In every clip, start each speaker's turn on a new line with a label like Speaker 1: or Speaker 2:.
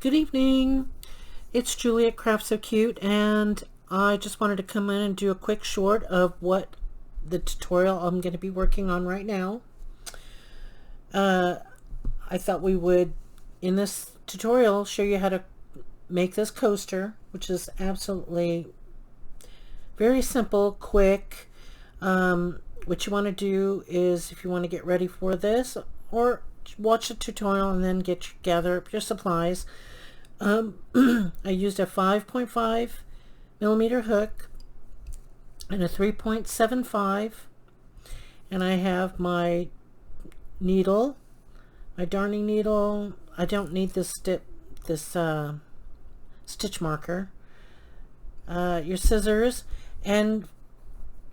Speaker 1: Good evening. It's Julie at Craft So Cute, and I just wanted to come in and do a quick short of what the tutorial I'm going to be working on right now. I thought we would, in this tutorial, show you how to make this coaster, which is absolutely very simple, quick. What you want to do is, if you want to get ready for this, or watch the tutorial and then gather up your supplies. I used a 5.5 millimeter hook and a 3.75, and I have my needle, my darning needle. I don't need this stitch marker, your scissors, and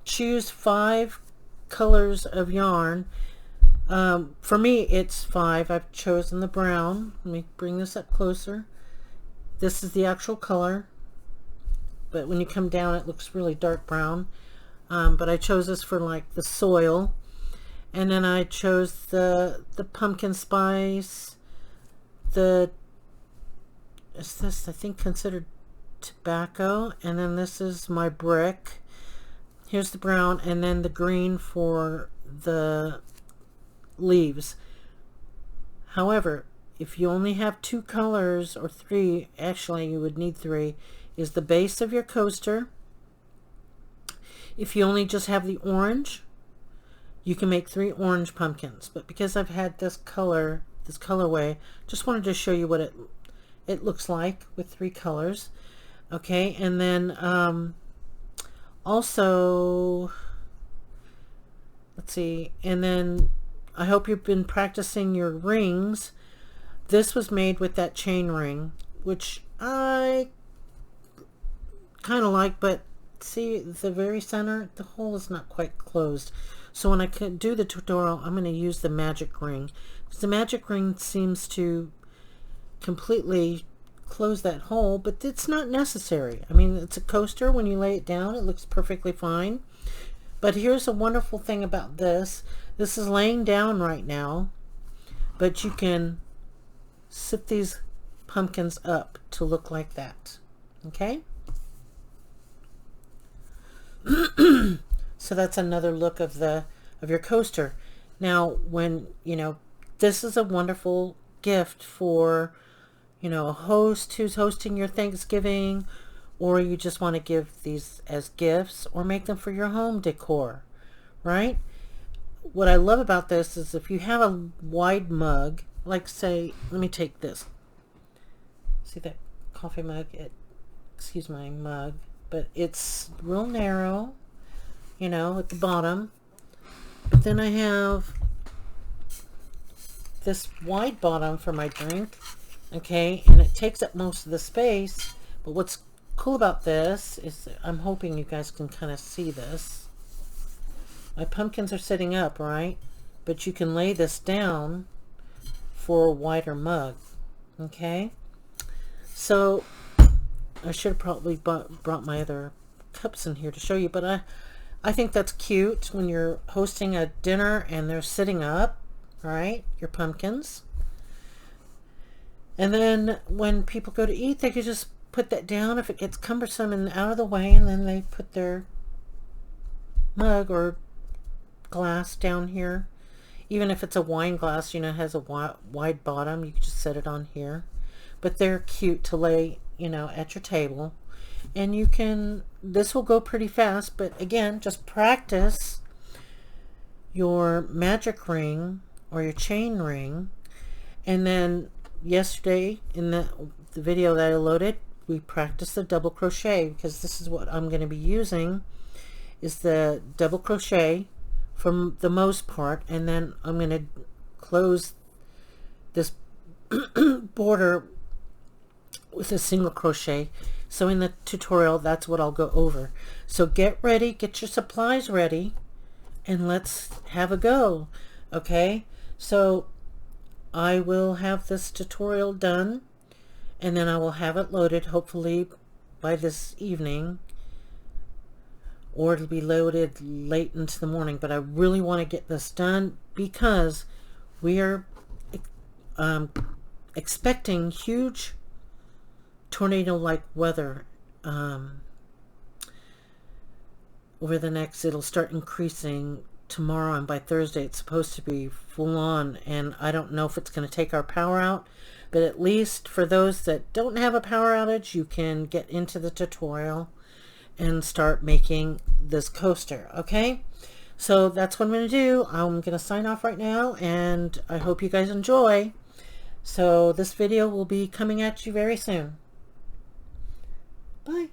Speaker 1: choose 5 colors of yarn. For me it's 5. I've chosen the brown. Let me bring this up closer. This is the actual color, but when you come down it looks really dark brown. But I chose this for like the soil, and then I chose the pumpkin spice. Is this, I think, considered tobacco, and then this is my brick. Here's the brown, and then the green for the leaves. However, if you only have 2 colors, or 3, actually you would need 3, is the base of your coaster. If you only just have the orange, you can make 3 orange pumpkins. But because I've had this colorway, just wanted to show you what it looks like with 3 colors. Okay, and then also, let's see, and then I hope you've been practicing your rings. This was made with that chain ring, which I kind of like, but see the very center, the hole is not quite closed. So when I can do the tutorial, I'm going to use the magic ring, because the magic ring seems to completely close that hole, but it's not necessary. I mean, it's a coaster. When you lay it down, it looks perfectly fine. But here's a wonderful thing about this. This is laying down right now, but you can sit these pumpkins up to look like that. Okay? So that's another look of your coaster. Now, when this is a wonderful gift for a host who's hosting your Thanksgiving, or you just want to give these as gifts or make them for your home decor, right? What I love about this is if you have a wide mug, like, say, let me take this. See that coffee mug? Excuse my mug, but it's real narrow, at the bottom. But then I have this wide bottom for my drink, okay, and it takes up most of the space. But what's cool about this is, I'm hoping you guys can kind of see this. My pumpkins are sitting up, right? But you can lay this down for a wider mug. Okay, so I should have probably brought my other cups in here to show you, but I think that's cute when you're hosting a dinner and they're sitting up, right? Your pumpkins. And then when people go to eat, they could just put that down if it gets cumbersome and out of the way, and then they put their mug or glass down here. Even if it's a wine glass, it has a wide bottom, you can just set it on here. But they're cute to lay, at your table. And this will go pretty fast, but again, just practice your magic ring or your chain ring. And then yesterday in the video that I loaded, we practiced the double crochet, because this is what I'm going to be using, is the double crochet for the most part, and then I'm going to close this border with a single crochet. So in the tutorial, that's what I'll go over. So get ready, get your supplies ready, and let's have a go. Okay, so I will have this tutorial done, and then I will have it loaded hopefully by this evening, or it'll be loaded late into the morning. But I really want to get this done because we are expecting huge tornado-like weather over the next, it'll start increasing tomorrow, and by Thursday it's supposed to be full on, and I don't know if it's going to take our power out, but at least for those that don't have a power outage, you can get into the tutorial and start making this coaster. Okay, so that's what I'm going to do. I'm going to sign off right now, and I hope you guys enjoy. So this video will be coming at you very soon. Bye.